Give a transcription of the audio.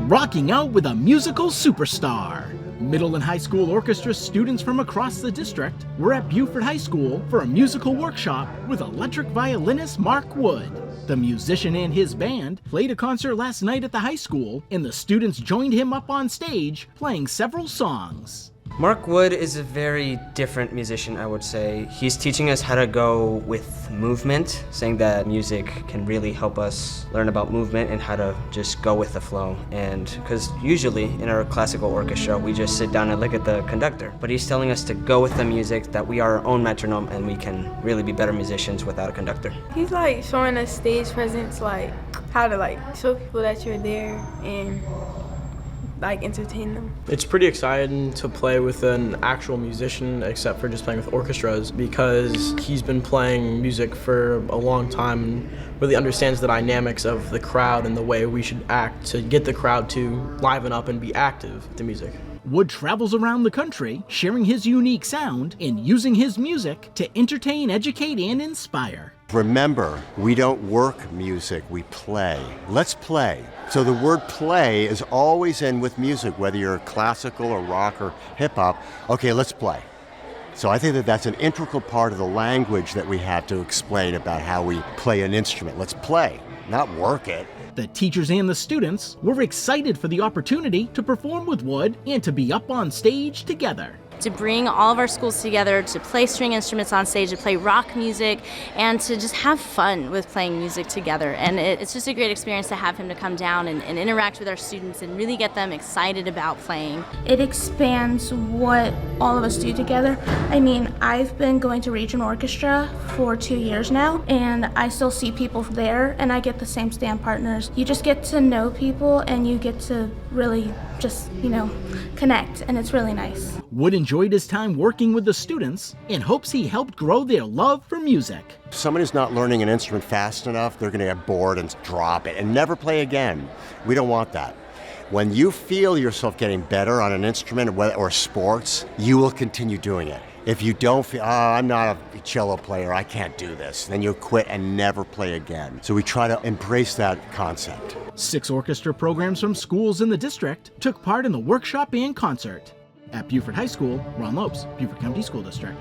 rocking out with a musical superstar. Middle and high school orchestra students from across the district were at Beaufort High School for a musical workshop with electric violinist Mark Wood. The musician and his band played a concert last night at the high school, and the students joined him up on stage playing several songs. Mark Wood is a very different musician, I would say. He's teaching us how to go with movement, saying that music can really help us learn about movement and how to just go with the flow. And because usually in our classical orchestra, we just sit down and look at the conductor. But he's telling us to go with the music, that we are our own metronome and we can really be better musicians without a conductor. He's showing us stage presence, how to show people that you're there and entertain them. It's pretty exciting to play with an actual musician, except for just playing with orchestras, because he's been playing music for a long time and really understands the dynamics of the crowd and the way we should act to get the crowd to liven up and be active with the music. Wood travels around the country, sharing his unique sound and using his music to entertain, educate, and inspire. Remember, we don't work music, we play. Let's play. So the word play is always in with music, whether you're classical or rock or hip hop. Okay, let's play. So I think that that's an integral part of the language that we have to explain about how we play an instrument. Let's play, not work it. The teachers and the students were excited for the opportunity to perform with Wood and to be up on stage together. To bring all of our schools together, to play string instruments on stage, to play rock music, and to just have fun with playing music together. And it's just a great experience to have him to come down and interact with our students and really get them excited about playing. It expands what all of us do together. I mean, I've been going to regional orchestra for 2 years now, and I still see people there, and I get the same stand partners. You just get to know people, and you get to really just, connect, and it's really nice. Wood enjoyed his time working with the students and hopes he helped grow their love for music. If someone is not learning an instrument fast enough, they're going to get bored and drop it and never play again. We don't want that. When you feel yourself getting better on an instrument or sports, you will continue doing it. If you don't feel, I'm not a cello player, I can't do this, then you'll quit and never play again. So we try to embrace that concept. 6 orchestra programs from schools in the district took part in the workshop and concert. At Beaufort High School, Ron Lopes, Beaufort County School District.